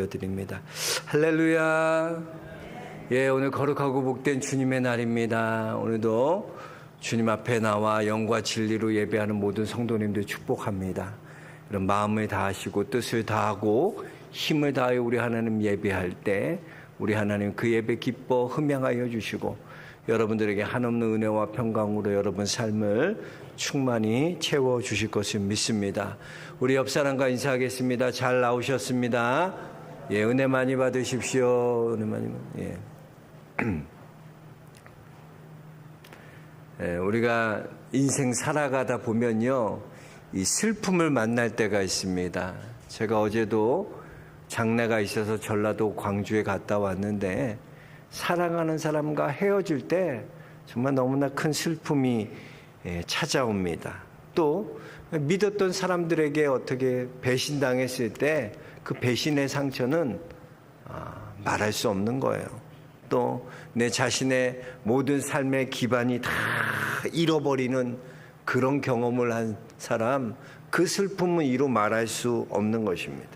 드립니다. 할렐루야. 예, 오늘 거룩하고 복된 주님의 날입니다. 오늘도 주님 앞에 나와 영과 진리로 예배하는 모든 성도님들 축복합니다. 이런 마음을 다하시고 뜻을 다하고 힘을 다하여 우리 하나님 예배할 때 우리 하나님 그 예배 기뻐 흠양하여 주시고 여러분들에게 한없는 은혜와 평강으로 여러분 삶을 충만히 채워 주실 것을 믿습니다. 우리 옆 사람과 인사하겠습니다. 잘 나오셨습니다. 예, 은혜 많이 받으십시오. 은혜 많이. 예. 예, 우리가 인생 살아가다 보면요, 이 슬픔을 만날 때가 있습니다. 제가 어제도 장례가 있어서 전라도 광주에 갔다 왔는데 사랑하는 사람과 헤어질 때 정말 너무나 큰 슬픔이 찾아옵니다. 또 믿었던 사람들에게 어떻게 배신당했을 때 그 배신의 상처는 말할 수 없는 거예요. 또 내 자신의 모든 삶의 기반이 다 잃어버리는 그런 경험을 한 사람, 그 슬픔은 이루 말할 수 없는 것입니다.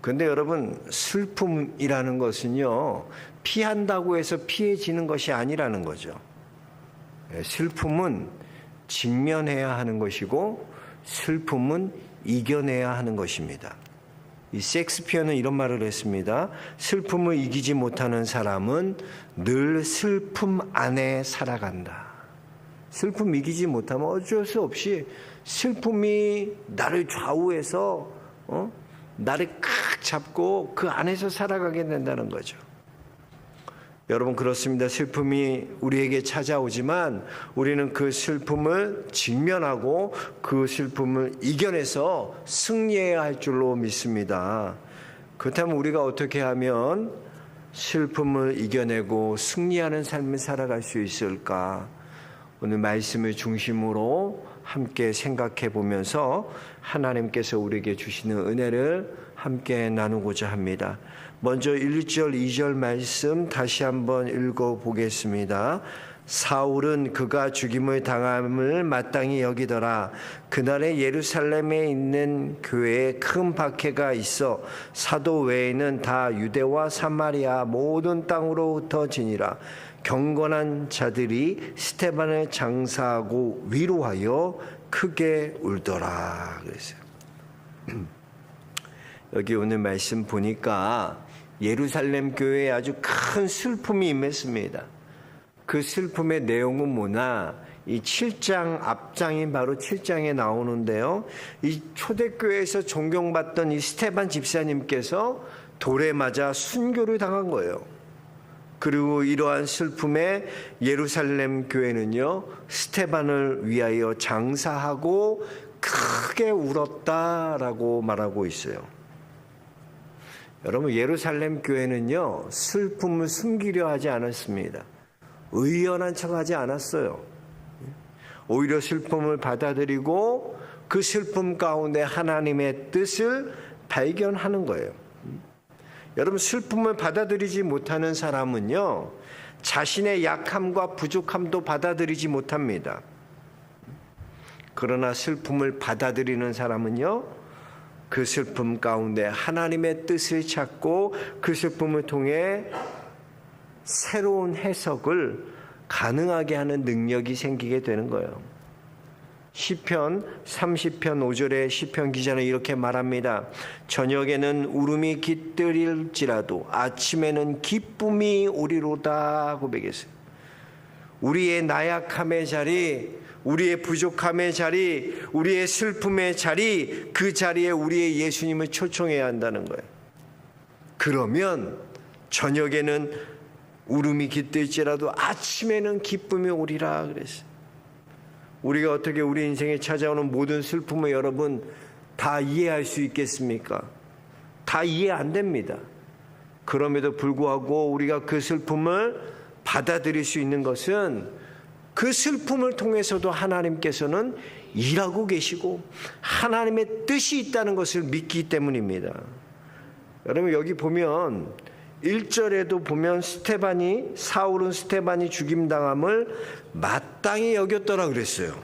그런데 여러분, 슬픔이라는 것은요, 피한다고 해서 피해지는 것이 아니라는 거죠. 슬픔은 직면해야 하는 것이고 슬픔은 이겨내야 하는 것입니다. 이 셰익스피어는 이런 말을 했습니다. 슬픔을 이기지 못하는 사람은 늘 슬픔 안에 살아간다. 슬픔 이기지 못하면 어쩔 수 없이 슬픔이 나를 좌우해서 나를 칵 잡고 그 안에서 살아가게 된다는 거죠. 여러분, 그렇습니다. 슬픔이 우리에게 찾아오지만 우리는 그 슬픔을 직면하고 그 슬픔을 이겨내서 승리해야 할 줄로 믿습니다. 그렇다면 우리가 어떻게 하면 슬픔을 이겨내고 승리하는 삶을 살아갈 수 있을까? 오늘 말씀을 중심으로 함께 생각해 보면서 하나님께서 우리에게 주시는 은혜를 함께 나누고자 합니다. 먼저 1절, 2절 말씀 다시 한번 읽어보겠습니다. 사울은 그가 죽임을 당함을 마땅히 여기더라. 그날에 예루살렘에 있는 교회에 큰 박해가 있어 사도 외에는 다 유대와 사마리아 모든 땅으로 흩어지니라. 경건한 자들이 스데반을 장사하고 위로하여 크게 울더라. 그랬어요. 여기 오늘 말씀 보니까 예루살렘 교회에 아주 큰 슬픔이 임했습니다. 그 슬픔의 내용은 뭐냐? 이 7장 앞장이 바로 7장에 나오는데요. 이 초대교회에서 존경받던 이 스데반 집사님께서 돌에 맞아 순교를 당한 거예요. 그리고 이러한 슬픔에 예루살렘 교회는요, 스데반을 위하여 장사하고 크게 울었다라고 말하고 있어요. 여러분, 예루살렘 교회는요, 슬픔을 숨기려 하지 않았습니다. 의연한 척하지 않았어요. 오히려 슬픔을 받아들이고 그 슬픔 가운데 하나님의 뜻을 발견하는 거예요. 여러분, 슬픔을 받아들이지 못하는 사람은요, 자신의 약함과 부족함도 받아들이지 못합니다. 그러나 슬픔을 받아들이는 사람은요, 그 슬픔 가운데 하나님의 뜻을 찾고 그 슬픔을 통해 새로운 해석을 가능하게 하는 능력이 생기게 되는 거예요. 시편 30편 5절에 시편 기자는 이렇게 말합니다. 저녁에는 울음이 깃들일지라도 아침에는 기쁨이 오리로다 고백했어요. 우리의 나약함의 자리, 우리의 부족함의 자리, 우리의 슬픔의 자리, 그 자리에 우리의 예수님을 초청해야 한다는 거예요. 그러면 저녁에는 울음이 깃들지라도 아침에는 기쁨이 오리라 그랬어요. 우리가 어떻게 우리 인생에 찾아오는 모든 슬픔을 여러분 다 이해할 수 있겠습니까? 다 이해 안 됩니다. 그럼에도 불구하고 우리가 그 슬픔을 받아들일 수 있는 것은 그 슬픔을 통해서도 하나님께서는 일하고 계시고 하나님의 뜻이 있다는 것을 믿기 때문입니다. 여러분, 여기 보면 1절에도 보면 사울은 스데반이 죽임당함을 마땅히 여겼더라 그랬어요.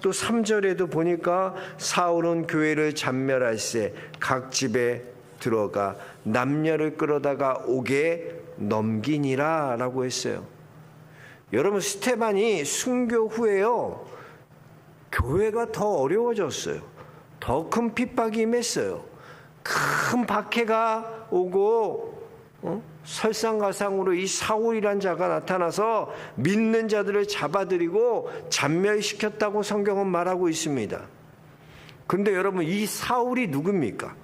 또 3절에도 보니까 사울은 교회를 잔멸할세 각 집에 들어가 남녀를 끌어다가 옥에 넘기니라 라고 했어요. 여러분, 스테반이 순교 후에요, 교회가 더 어려워졌어요. 더 큰 핍박이 임했어요. 큰 박해가 오고 설상가상으로 이 사울이란 자가 나타나서 믿는 자들을 잡아들이고 잔멸시켰다고 성경은 말하고 있습니다. 근데 여러분, 이 사울이 누굽니까?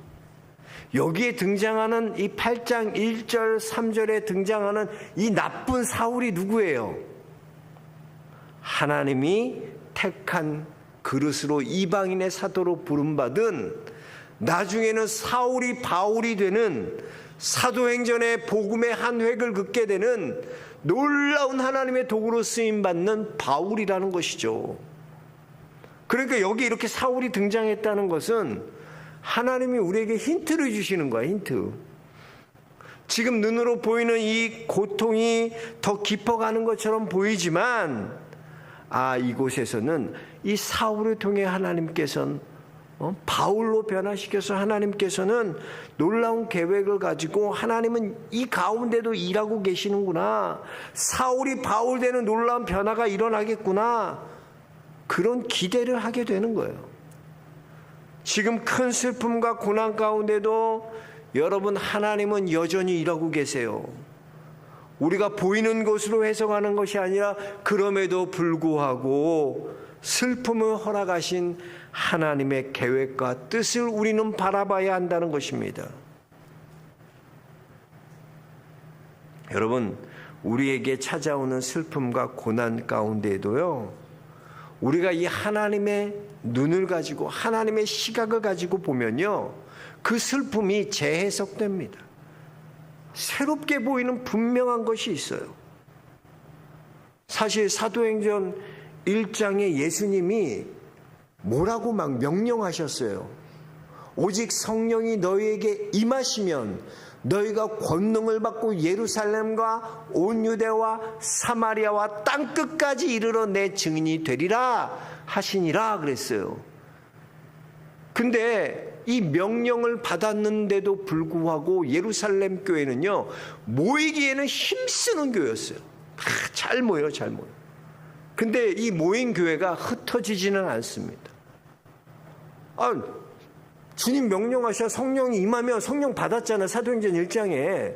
여기에 등장하는 이 8장 1절 3절에 등장하는 이 나쁜 사울이 누구예요? 하나님이 택한 그릇으로 이방인의 사도로 부름받은, 나중에는 사울이 바울이 되는, 사도행전의 복음의 한 획을 긋게 되는 놀라운 하나님의 도구로 쓰임받는 바울이라는 것이죠. 그러니까 여기 이렇게 사울이 등장했다는 것은 하나님이 우리에게 힌트를 주시는 거야, 힌트. 지금 눈으로 보이는 이 고통이 더 깊어가는 것처럼 보이지만, 이곳에서는 이 사울을 통해 하나님께서는 바울로 변화시켜서 하나님께서는 놀라운 계획을 가지고 하나님은 이 가운데도 일하고 계시는구나, 사울이 바울 되는 놀라운 변화가 일어나겠구나, 그런 기대를 하게 되는 거예요. 지금 큰 슬픔과 고난 가운데도 여러분, 하나님은 여전히 일하고 계세요. 우리가 보이는 것으로 해석하는 것이 아니라 그럼에도 불구하고 슬픔을 허락하신 하나님의 계획과 뜻을 우리는 바라봐야 한다는 것입니다. 여러분, 우리에게 찾아오는 슬픔과 고난 가운데에도요, 우리가 이 하나님의 눈을 가지고 하나님의 시각을 가지고 보면요, 그 슬픔이 재해석됩니다. 새롭게 보이는 분명한 것이 있어요. 사실 사도행전 1장에 예수님이 뭐라고 막 명령하셨어요. 오직 성령이 너희에게 임하시면 너희가 권능을 받고 예루살렘과 온 유대와 사마리아와 땅끝까지 이르러 내 증인이 되리라 하시니라 그랬어요. 근데 이 명령을 받았는데도 불구하고 예루살렘 교회는요, 모이기에는 힘쓰는 교회였어요. 잘 모여요, 잘 모여. 근데 이 모인 교회가 흩어지지는 않습니다. 주님 명령하셔 성령이 임하면, 성령 받았잖아. 사도행전 1장에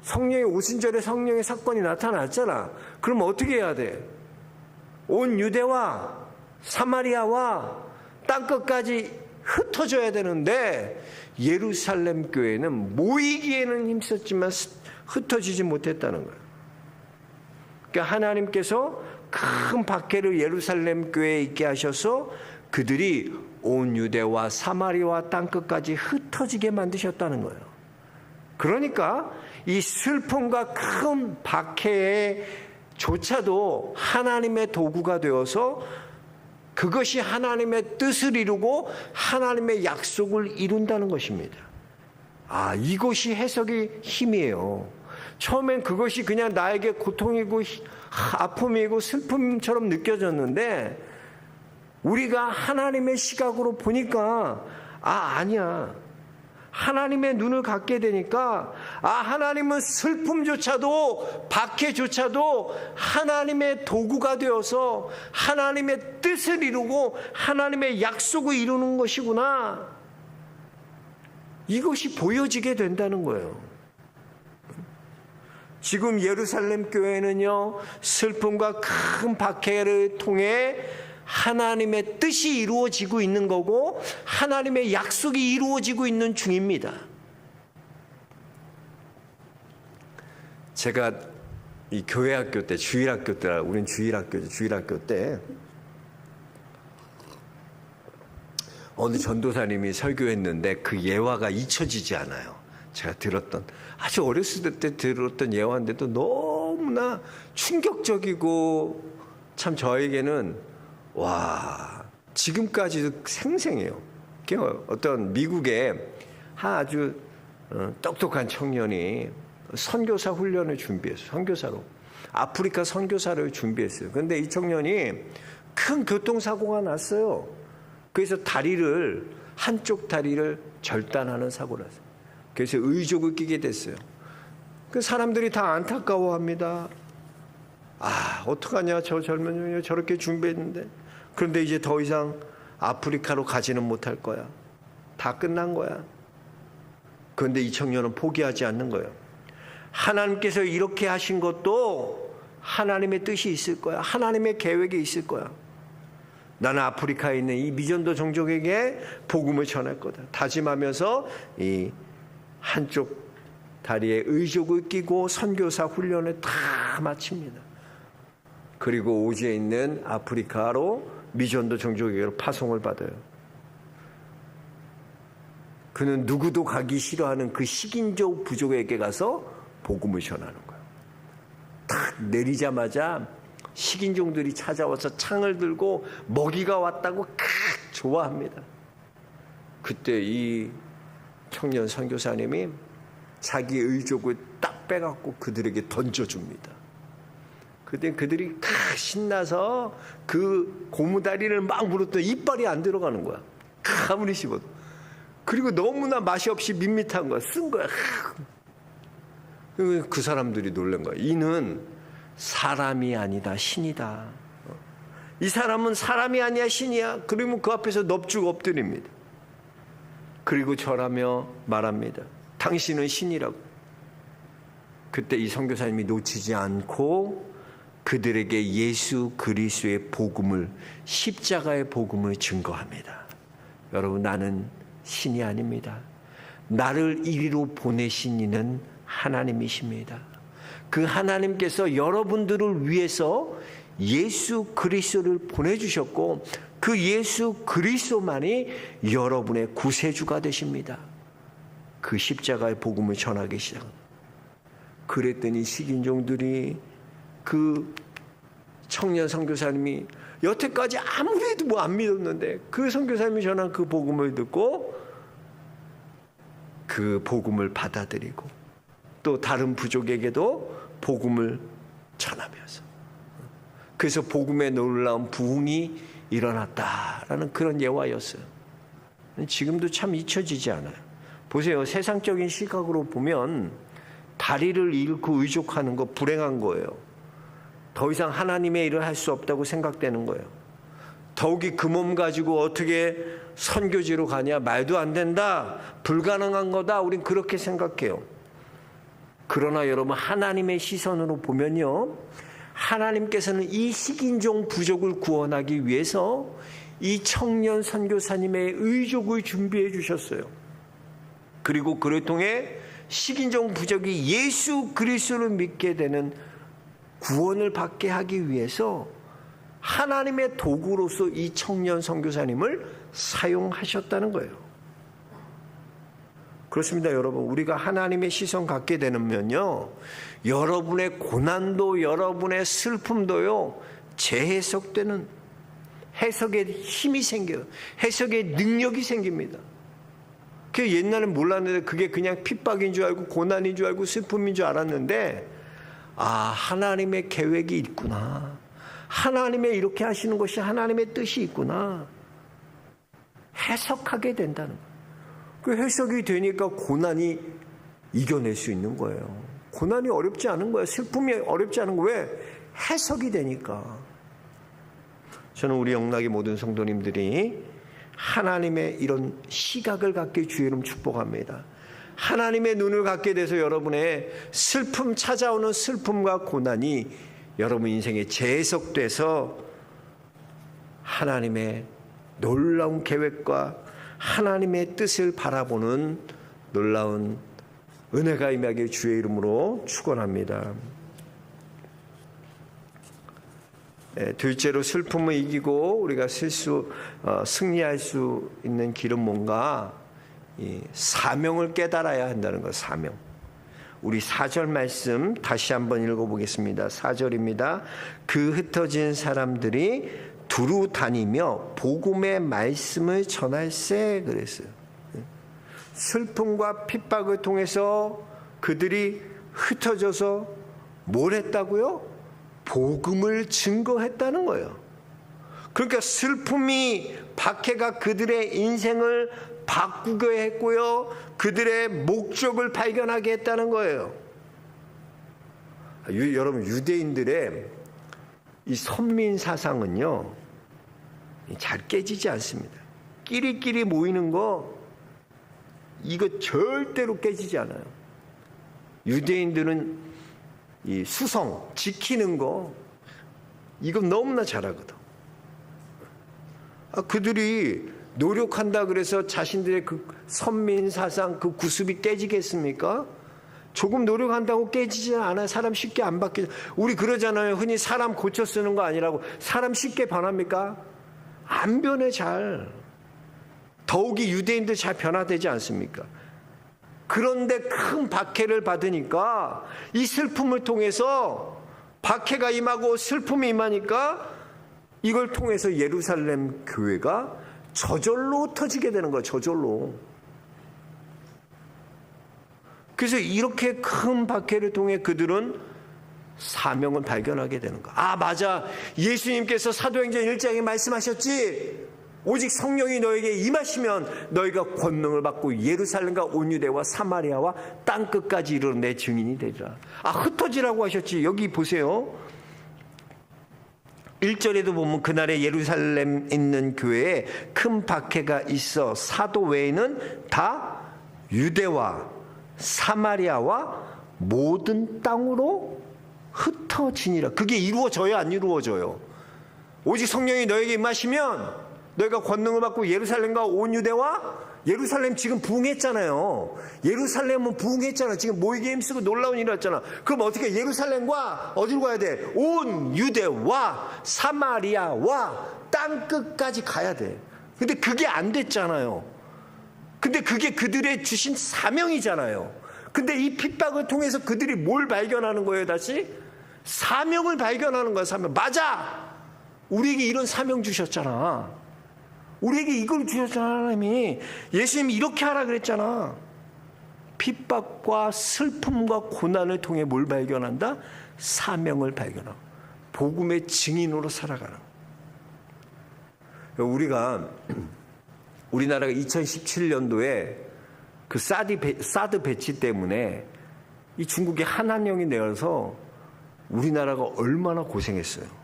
성령의 오순절에 성령의 사건이 나타났잖아. 그럼 어떻게 해야 돼? 온 유대와 사마리아와 땅끝까지 흩어져야 되는데 예루살렘 교회는 모이기에는 힘썼지만 흩어지지 못했다는 거예요. 그러니까 하나님께서 큰 박해를 예루살렘 교회에 있게 하셔서 그들이 온 유대와 사마리아와 땅끝까지 흩어지게 만드셨다는 거예요. 그러니까 이 슬픔과 큰 박해조차도 하나님의 도구가 되어서 그것이 하나님의 뜻을 이루고 하나님의 약속을 이룬다는 것입니다. 이것이 해석의 힘이에요. 처음엔 그것이 그냥 나에게 고통이고 아픔이고 슬픔처럼 느껴졌는데 우리가 하나님의 시각으로 보니까 아니야. 하나님의 눈을 갖게 되니까 하나님은 슬픔조차도 박해조차도 하나님의 도구가 되어서 하나님의 뜻을 이루고 하나님의 약속을 이루는 것이구나. 이것이 보여지게 된다는 거예요. 지금 예루살렘 교회는요, 슬픔과 큰 박해를 통해 하나님의 뜻이 이루어지고 있는 거고 하나님의 약속이 이루어지고 있는 중입니다. 제가 이 교회학교 때, 주일학교 때, 우린 주일학교 때 어느 전도사님이 설교했는데 그 예화가 잊혀지지 않아요. 제가 아주 어렸을 때 들었던 예화인데도 너무나 충격적이고 참 저에게는 지금까지도 생생해요. 어떤 미국의 아주 똑똑한 청년이 선교사 훈련을 준비했어요. 선교사로. 아프리카 선교사를 준비했어요. 그런데 이 청년이 큰 교통사고가 났어요. 그래서 한쪽 다리를 절단하는 사고를 했어요. 그래서 의족을 끼게 됐어요. 그 사람들이 다 안타까워합니다. 아, 어떡하냐, 저 젊은 년이 저렇게 준비했는데. 그런데 이제 더 이상 아프리카로 가지는 못할 거야. 다 끝난 거야. 그런데 이 청년은 포기하지 않는 거예요. 하나님께서 이렇게 하신 것도 하나님의 뜻이 있을 거야. 하나님의 계획이 있을 거야. 나는 아프리카에 있는 이 미전도 종족에게 복음을 전할 거다. 다짐하면서 이 한쪽 다리에 의족을 끼고 선교사 훈련을 다 마칩니다. 그리고 오지에 있는 아프리카로 미전도 종족에게로 파송을 받아요. 그는 누구도 가기 싫어하는 그 식인종 부족에게 가서 복음을 전하는 거예요. 딱 내리자마자 식인종들이 찾아와서 창을 들고 먹이가 왔다고 좋아합니다. 그때 이 청년 선교사님이 자기 의족을 딱 빼갖고 그들에게 던져줍니다. 그때 그들이 신나서 그 고무다리를 막 물었더니 이빨이 안 들어가는 거야. 아무리 씹어도. 그리고 너무나 맛이 없이 밋밋한 거야. 쓴 거야. 그 사람들이 놀란 거야. 이는 사람이 아니다, 신이다. 이 사람은 사람이 아니야, 신이야. 그러면 그 앞에서 넙죽 엎드립니다. 그리고 절하며 말합니다. 당신은 신이라고. 그때 이 선교사님이 놓치지 않고 그들에게 예수 그리스도의 복음을, 십자가의 복음을 증거합니다. 여러분, 나는 신이 아닙니다. 나를 이리로 보내신 이는 하나님이십니다. 그 하나님께서 여러분들을 위해서 예수 그리스도를 보내주셨고 그 예수 그리스도만이 여러분의 구세주가 되십니다. 그 십자가의 복음을 전하기 시작합니다. 그랬더니 식인종들이 그 청년 선교사님이 여태까지 아무리 해도 안 믿었는데 그 선교사님이 전한 그 복음을 듣고 그 복음을 받아들이고 또 다른 부족에게도 복음을 전하면서, 그래서 복음의 놀라운 부흥이 일어났다라는 그런 예화였어요. 지금도 참 잊혀지지 않아요. 보세요. 세상적인 시각으로 보면 다리를 잃고 의족하는 거 불행한 거예요. 더 이상 하나님의 일을 할 수 없다고 생각되는 거예요. 더욱이 그 몸 가지고 어떻게 선교지로 가냐, 말도 안 된다, 불가능한 거다, 우린 그렇게 생각해요. 그러나 여러분, 하나님의 시선으로 보면요, 하나님께서는 이 식인종 부족을 구원하기 위해서 이 청년 선교사님의 의족을 준비해 주셨어요. 그리고 그를 통해 식인종 부족이 예수 그리스도를 믿게 되는 구원을 받게 하기 위해서 하나님의 도구로서 이 청년 선교사님을 사용하셨다는 거예요. 그렇습니다, 여러분. 우리가 하나님의 시선 갖게 되면요, 여러분의 고난도, 여러분의 슬픔도요, 재해석되는, 해석의 힘이 생겨요. 해석의 능력이 생깁니다. 그 옛날엔 몰랐는데 그게 그냥 핍박인 줄 알고 고난인 줄 알고 슬픔인 줄 알았는데, 아, 하나님의 계획이 있구나. 하나님의 이렇게 하시는 것이 하나님의 뜻이 있구나. 해석하게 된다는 거예요. 그 해석이 되니까 고난이 이겨낼 수 있는 거예요. 고난이 어렵지 않은 거예요. 슬픔이 어렵지 않은 거예요. 왜? 해석이 되니까. 저는 우리 영락의 모든 성도님들이 하나님의 이런 시각을 갖게 주의 이름 축복합니다. 하나님의 눈을 갖게 돼서 여러분의 슬픔, 찾아오는 슬픔과 고난이 여러분 인생에 재해석돼서 하나님의 놀라운 계획과 하나님의 뜻을 바라보는 놀라운 은혜가 임하길 주의 이름으로 축원합니다. 둘째로, 슬픔을 이기고 우리가 승리할 수 있는 길은 뭔가? 이 사명을 깨달아야 한다는 것. 사명. 우리 4절 말씀 다시 한번 읽어보겠습니다. 4절입니다. 그 흩어진 사람들이 두루 다니며 복음의 말씀을 전할세, 그랬어요. 슬픔과 핍박을 통해서 그들이 흩어져서 뭘 했다고요? 복음을 증거했다는 거예요. 그러니까 슬픔이, 박해가 그들의 인생을 바꾸게 했고요. 그들의 목적을 발견하게 했다는 거예요. 여러분, 유대인들의 이 선민 사상은요, 잘 깨지지 않습니다. 끼리끼리 모이는 거, 이거 절대로 깨지지 않아요. 유대인들은 이 수성, 지키는 거, 이거 너무나 잘하거든. 그들이 노력한다 그래서 자신들의 그 선민 사상, 그 구습이 깨지겠습니까? 조금 노력한다고 깨지지 않아요. 사람 쉽게 안 바뀌죠. 우리 그러잖아요. 흔히 사람 고쳐 쓰는 거 아니라고. 사람 쉽게 변합니까? 안 변해 잘. 더욱이 유대인들 잘 변화되지 않습니까? 그런데 큰 박해를 받으니까 이 슬픔을 통해서 박해가 임하고 슬픔이 임하니까 이걸 통해서 예루살렘 교회가 저절로 터지게 되는 거예요. 저절로. 그래서 이렇게 큰 박해를 통해 그들은 사명을 발견하게 되는 거야. 아, 맞아. 예수님께서 사도행전 1장에 말씀하셨지. 오직 성령이 너에게 임하시면 너희가 권능을 받고 예루살렘과 온 유대와 사마리아와 땅끝까지 이르러 내 증인이 되리라. 아, 흩어지라고 하셨지. 여기 보세요. 1절에도 보면 그날에 예루살렘 있는 교회에 큰 박해가 있어 사도 외에는 다 유대와 사마리아와 모든 땅으로 흩어지니라. 그게 이루어져요, 안 이루어져요? 오직 성령이 너에게 임하시면 너희가 권능을 받고 예루살렘과 온 유대와, 예루살렘 지금 부흥했잖아요. 예루살렘은 부흥했잖아. 지금 모이게 힘쓰고 놀라운 일을 했잖아. 그럼 어떻게 예루살렘과 어디로 가야 돼? 온 유대와 사마리아와 땅끝까지 가야 돼. 근데 그게 안 됐잖아요. 근데 그게 그들의 주신 사명이잖아요. 근데 이 핍박을 통해서 그들이 뭘 발견하는 거예요, 다시? 사명을 발견하는 거야, 사명. 맞아! 우리에게 이런 사명 주셨잖아. 우리에게 이걸 주셨잖아, 하나님이. 예수님이 이렇게 하라 그랬잖아. 핍박과 슬픔과 고난을 통해 뭘 발견한다? 사명을 발견하고 복음의 증인으로 살아가는. 우리나라가 2017년도에 그 사드 배치 때문에 이 중국의 한한령이 내어서 우리나라가 얼마나 고생했어요.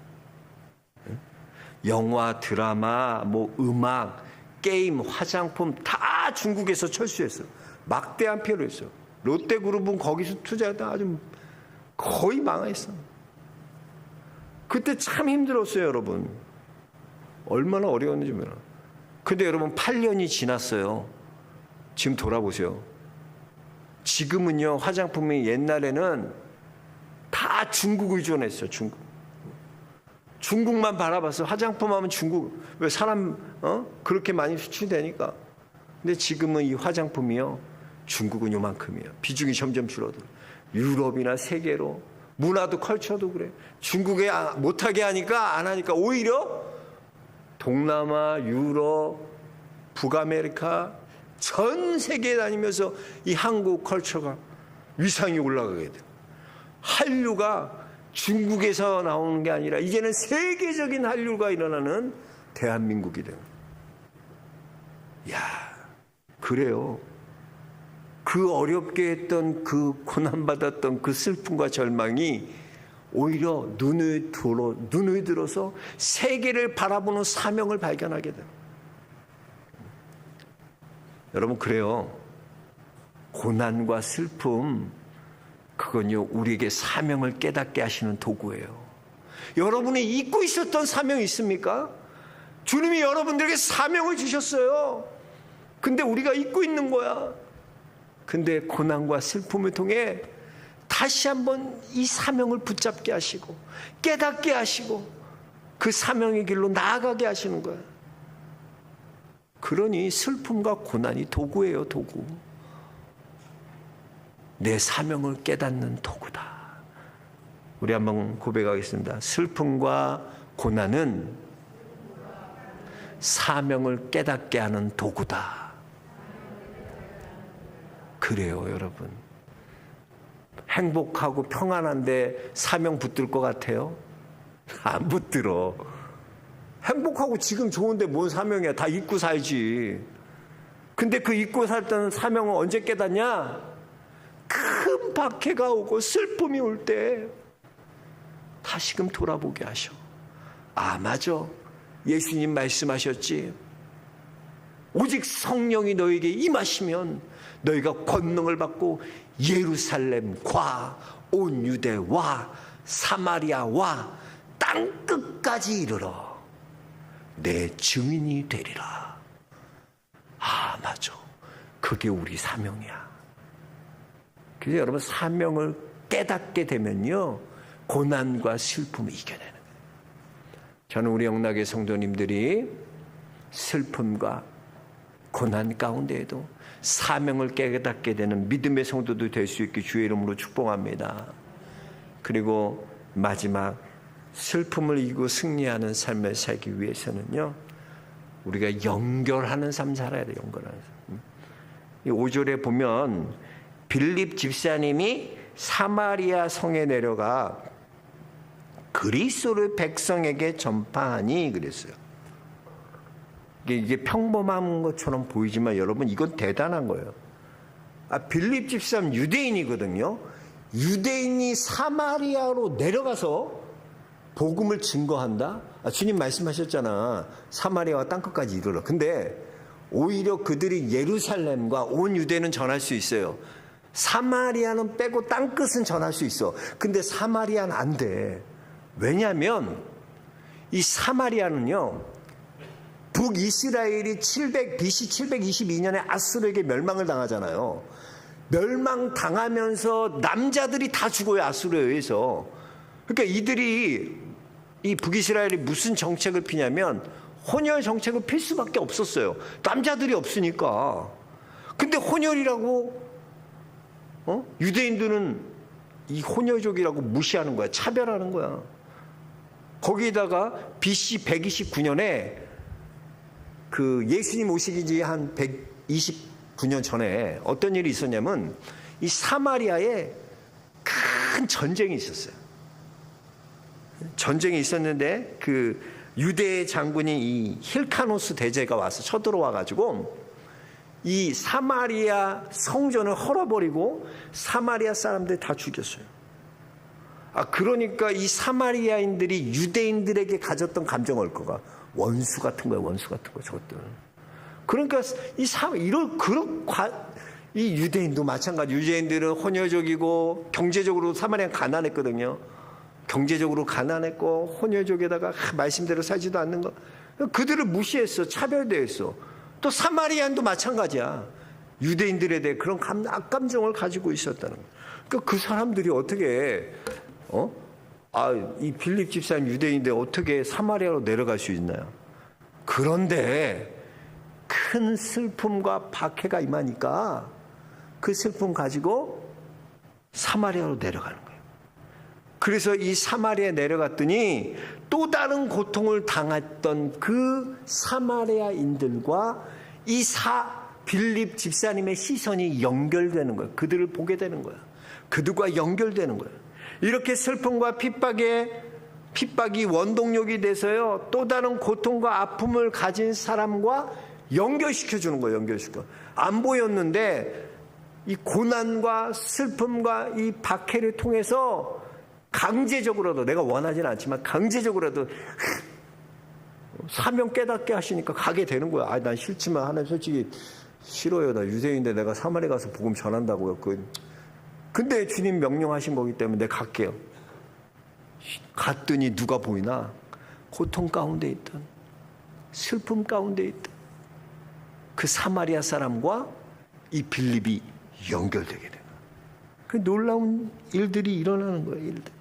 영화, 드라마, 뭐 음악, 게임, 화장품 다 중국에서 철수했어요. 막대한 피해를 했어요. 롯데그룹은 거기서 투자하다 아주 거의 망했어. 그때 참 힘들었어요, 여러분. 얼마나 어려웠는지 몰라요. 근데 여러분 8년이 지났어요. 지금 돌아보세요. 지금은요, 화장품이 옛날에는 다 중국 의존했어요. 중국만 바라봤어. 화장품 하면 중국. 왜 사람 그렇게 많이 수출되니까. 근데 지금은 이 화장품이요, 중국은 요만큼이에요. 비중이 점점 줄어들어. 유럽이나 세계로. 문화도 컬처도 그래. 중국에 못하게 하니까, 안 하니까 오히려 동남아, 유럽, 북아메리카 전 세계에 다니면서 이 한국 컬처가 위상이 올라가게 돼요. 한류가 중국에서 나오는 게 아니라 이제는 세계적인 한류가 일어나는 대한민국이 돼요. 야, 그래요. 그 어렵게 했던 그 고난받았던 그 슬픔과 절망이 오히려 눈을 들어서 세계를 바라보는 사명을 발견하게 돼요. 여러분, 그래요. 고난과 슬픔, 그건요, 우리에게 사명을 깨닫게 하시는 도구예요. 여러분이 잊고 있었던 사명이 있습니까? 주님이 여러분들에게 사명을 주셨어요. 근데 우리가 잊고 있는 거야. 근데 고난과 슬픔을 통해 다시 한번 이 사명을 붙잡게 하시고 깨닫게 하시고 그 사명의 길로 나아가게 하시는 거예요. 그러니 슬픔과 고난이 도구예요, 도구. 내 사명을 깨닫는 도구다. 우리 한번 고백하겠습니다. 슬픔과 고난은 사명을 깨닫게 하는 도구다. 그래요, 여러분. 행복하고 평안한데 사명 붙들 것 같아요? 안 붙들어. 행복하고 지금 좋은데 뭔 사명이야. 다 잊고 살지. 근데 그 잊고 살던 사명을 언제 깨닫냐? 큰 박해가 오고 슬픔이 올 때 다시금 돌아보게 하셔. 아, 맞아. 예수님 말씀하셨지. 오직 성령이 너에게 임하시면 너희가 권능을 받고 예루살렘과 온 유대와 사마리아와 땅끝까지 이르러 내 증인이 되리라. 아, 맞아. 그게 우리 사명이야. 그래서 여러분, 사명을 깨닫게 되면요, 고난과 슬픔을 이겨내는 거예요. 저는 우리 영락의 성도님들이 슬픔과 고난 가운데에도 사명을 깨닫게 되는 믿음의 성도도 될 수 있게 주의 이름으로 축복합니다. 그리고 마지막, 슬픔을 이기고 승리하는 삶을 살기 위해서는요, 우리가 연결하는 삶 살아야 돼요. 연결하는 삶. 이 5절에 보면 빌립 집사님이 사마리아 성에 내려가 그리스도를 백성에게 전파하니 그랬어요. 이게 평범한 것처럼 보이지만 여러분, 이건 대단한 거예요. 빌립 집사는 유대인이거든요. 유대인이 사마리아로 내려가서 복음을 증거한다? 주님 말씀하셨잖아. 사마리아와 땅끝까지 이르러. 근데 오히려 그들이 예루살렘과 온 유대는 전할 수 있어요. 사마리아는 빼고 땅끝은 전할 수 있어. 근데 사마리아는 안 돼. 왜냐하면 이 사마리아는요, 북이스라엘이 BC 722년에 아수르에게 멸망을 당하잖아요. 멸망당하면서 남자들이 다 죽어요. 아수르에 의해서. 그러니까 이들이, 이 북이스라엘이 무슨 정책을 피냐면 혼혈 정책을 필 수밖에 없었어요. 남자들이 없으니까. 근데 혼혈이라고 유대인들은 이 혼혈족이라고 무시하는 거야. 차별하는 거야. 거기에다가 BC 129년에 그 예수님 오시기 지 한 129년 전에 어떤 일이 있었냐면 이 사마리아에 큰 전쟁이 있었어요. 전쟁이 있었는데 그 유대 장군이 이 힐카노스 대제가 와서 쳐들어와 가지고 이 사마리아 성전을 헐어버리고 사마리아 사람들 다 죽였어요. 그러니까 이 사마리아인들이 유대인들에게 가졌던 감정을 거가 원수 같은 거야, 원수 같은 거, 저것들. 그러니까 이 유대인도 마찬가지. 유대인들은 혼혈족이고 경제적으로 사마리아는 가난했거든요. 경제적으로 가난했고 혼혈족에다가 말씀대로 살지도 않는 거. 그들을 무시했어, 차별대했어. 또 사마리아인도 마찬가지야. 유대인들에 대해 그런 악감정을 가지고 있었다는 거야. 그러니까 그 사람들이 어떻게 이 빌립 집사님 유대인인데 어떻게 사마리아로 내려갈 수 있나요? 그런데 큰 슬픔과 박해가 임하니까 그 슬픔 가지고 사마리아로 내려가는 거예요. 그래서 이 사마리아에 내려갔더니 또 다른 고통을 당했던 그 사마리아인들과 이 빌립 집사님의 시선이 연결되는 거예요. 그들을 보게 되는 거예요. 그들과 연결되는 거예요. 이렇게 슬픔과 핍박이 원동력이 돼서요, 또 다른 고통과 아픔을 가진 사람과 연결시켜 주는 거예요. 연결시켜. 안 보였는데 이 고난과 슬픔과 이 박해를 통해서 강제적으로라도, 내가 원하지는 않지만 강제적으로라도 사명 깨닫게 하시니까 가게 되는 거야. 난 싫지만 하나님 솔직히 싫어요. 나 유대인인데 내가 사마리아 가서 복음 전한다고요. 근데 주님 명령하신 거기 때문에 내가 갈게요. 갔더니 누가 보이나? 고통 가운데 있던, 슬픔 가운데 있던 그 사마리아 사람과 이 빌립이 연결되게 되는 거예요. 그 놀라운 일들이 일어나는 거예요. 일들.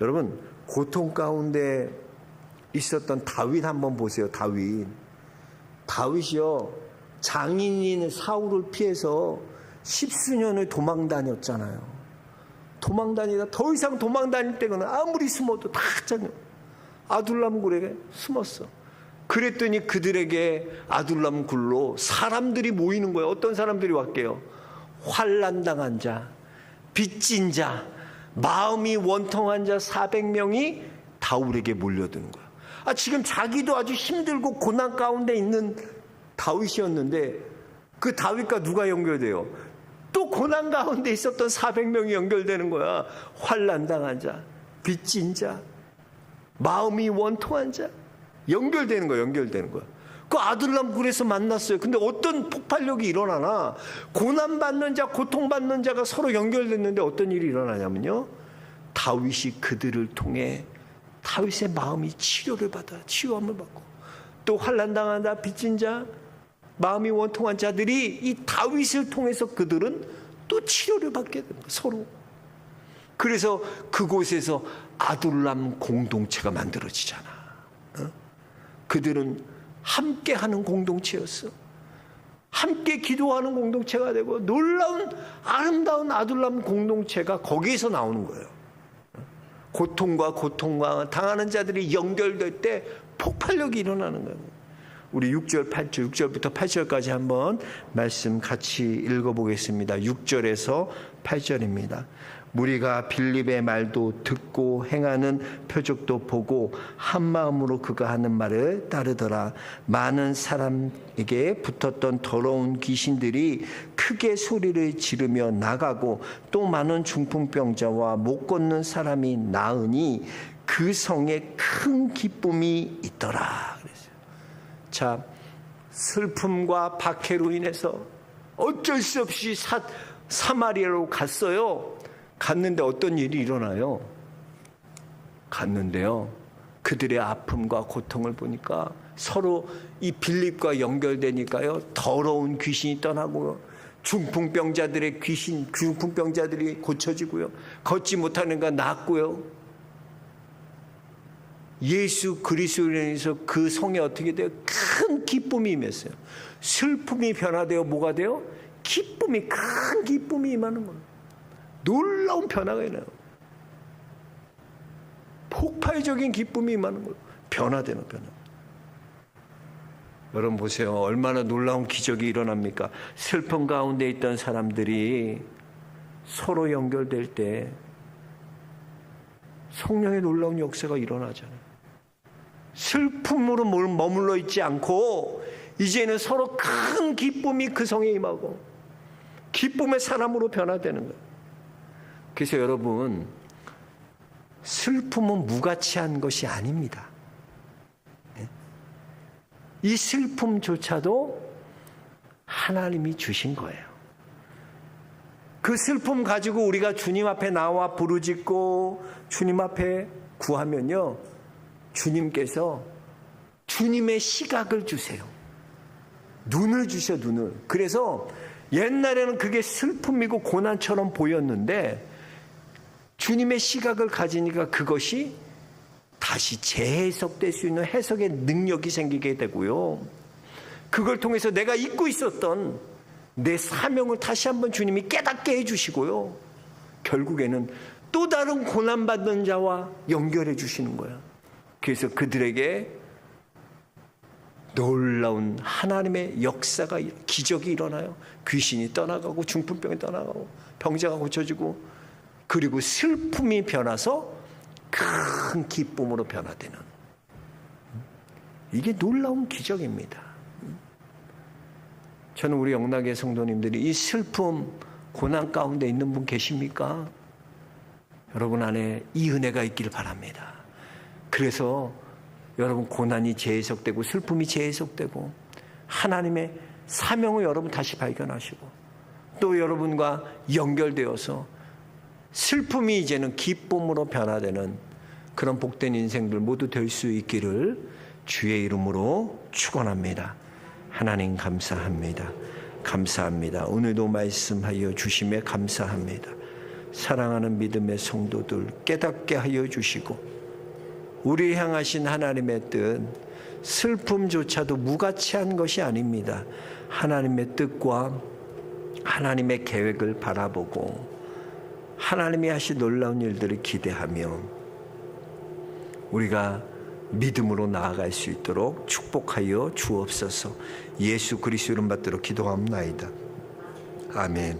여러분, 고통 가운데 있었던 다윗 한번 보세요. 다윗이요, 장인인 사울을 피해서 10수년을 도망 다녔잖아요. 도망 다니다 더 이상 도망 다닐 때는 아무리 숨어도 다 아둘람 굴에 숨었어. 그랬더니 그들에게 아둘람 굴로 사람들이 모이는 거예요. 어떤 사람들이 왔게요? 환난당한 자, 빚진 자, 마음이 원통한 자 400명이 다윗에게 몰려드는 거예요. 지금 자기도 아주 힘들고 고난 가운데 있는 다윗이었는데 그 다윗과 누가 연결돼요? 또 고난 가운데 있었던 400명이 연결되는 거야. 환난당한 자, 빚진 자, 마음이 원통한 자, 연결되는 거야. 그 아둘람 굴에서 만났어요. 근데 어떤 폭발력이 일어나나? 고난받는 자, 고통받는 자가 서로 연결됐는데 어떤 일이 일어나냐면요, 다윗이 그들을 통해 다윗의 마음이 치료를 받아, 치유함을 받고, 또 환난당한 자, 빚진 자, 마음이 원통한 자들이 이 다윗을 통해서 그들은 또 치료를 받게 됩니다. 서로. 그래서 그곳에서 아둘람 공동체가 만들어지잖아. 그들은 함께하는 공동체였어. 함께 기도하는 공동체가 되고 놀라운 아름다운 아둘람 공동체가 거기에서 나오는 거예요. 고통과 당하는 자들이 연결될 때 폭발력이 일어나는 거예요. 우리 6절, 8절, 6절부터 8절까지 한번 말씀 같이 읽어보겠습니다. 6절에서 8절입니다. 무리가 빌립의 말도 듣고 행하는 표적도 보고 한 마음으로 그가 하는 말을 따르더라. 많은 사람에게 붙었던 더러운 귀신들이 크게 소리를 지르며 나가고 또 많은 중풍병자와 못 걷는 사람이 나으니 그 성에 큰 기쁨이 있더라. 그랬어요. 자, 슬픔과 박해로 인해서 어쩔 수 없이 사마리아로 갔어요. 갔는데 어떤 일이 일어나요? 갔는데요, 그들의 아픔과 고통을 보니까 서로 이 빌립과 연결되니까요, 더러운 귀신이 떠나고 중풍병자들의 중풍병자들이 고쳐지고요, 걷지 못하는가 낫고요, 예수 그리스도로 인해서 그 성에 어떻게 돼요? 큰 기쁨이 임했어요. 슬픔이 변화되어 뭐가 돼요? 기쁨이, 큰 기쁨이 임하는 거예요. 놀라운 변화가 일어나요. 폭발적인 기쁨이 임하는 거예요. 변화되는 변화. 여러분 보세요. 얼마나 놀라운 기적이 일어납니까? 슬픔 가운데 있던 사람들이 서로 연결될 때 성령의 놀라운 역사가 일어나잖아요. 슬픔으로 머물러 있지 않고 이제는 서로 큰 기쁨이 그 성에 임하고 기쁨의 사람으로 변화되는 거예요. 그래서 여러분, 슬픔은 무가치한 것이 아닙니다. 이 슬픔조차도 하나님이 주신 거예요. 그 슬픔 가지고 우리가 주님 앞에 나와 부르짖고 주님 앞에 구하면요, 주님께서 주님의 시각을 주세요. 눈을 주셔, 눈을. 그래서 옛날에는 그게 슬픔이고 고난처럼 보였는데 주님의 시각을 가지니까 그것이 다시 재해석될 수 있는 해석의 능력이 생기게 되고요, 그걸 통해서 내가 잊고 있었던 내 사명을 다시 한번 주님이 깨닫게 해주시고요, 결국에는 또 다른 고난받는 자와 연결해 주시는 거야. 그래서 그들에게 놀라운 하나님의 역사가, 기적이 일어나요. 귀신이 떠나가고 중풍병이 떠나가고 병자가 고쳐지고, 그리고 슬픔이 변해서 큰 기쁨으로 변화되는, 이게 놀라운 기적입니다. 저는 우리 영락의 성도님들이 이 슬픔, 고난 가운데 있는 분 계십니까? 여러분 안에 이 은혜가 있기를 바랍니다. 그래서 여러분 고난이 재해석되고 슬픔이 재해석되고 하나님의 사명을 여러분 다시 발견하시고 또 여러분과 연결되어서 슬픔이 이제는 기쁨으로 변화되는 그런 복된 인생들 모두 될 수 있기를 주의 이름으로 축원합니다. 하나님 감사합니다. 감사합니다. 오늘도 말씀하여 주심에 감사합니다. 사랑하는 믿음의 성도들 깨닫게 하여 주시고 우리 향하신 하나님의 뜻, 슬픔조차도 무가치한 것이 아닙니다. 하나님의 뜻과 하나님의 계획을 바라보고 하나님이 하신 놀라운 일들을 기대하며 우리가 믿음으로 나아갈 수 있도록 축복하여 주옵소서. 예수 그리스도 이름 받들어 기도합나이다. 아멘.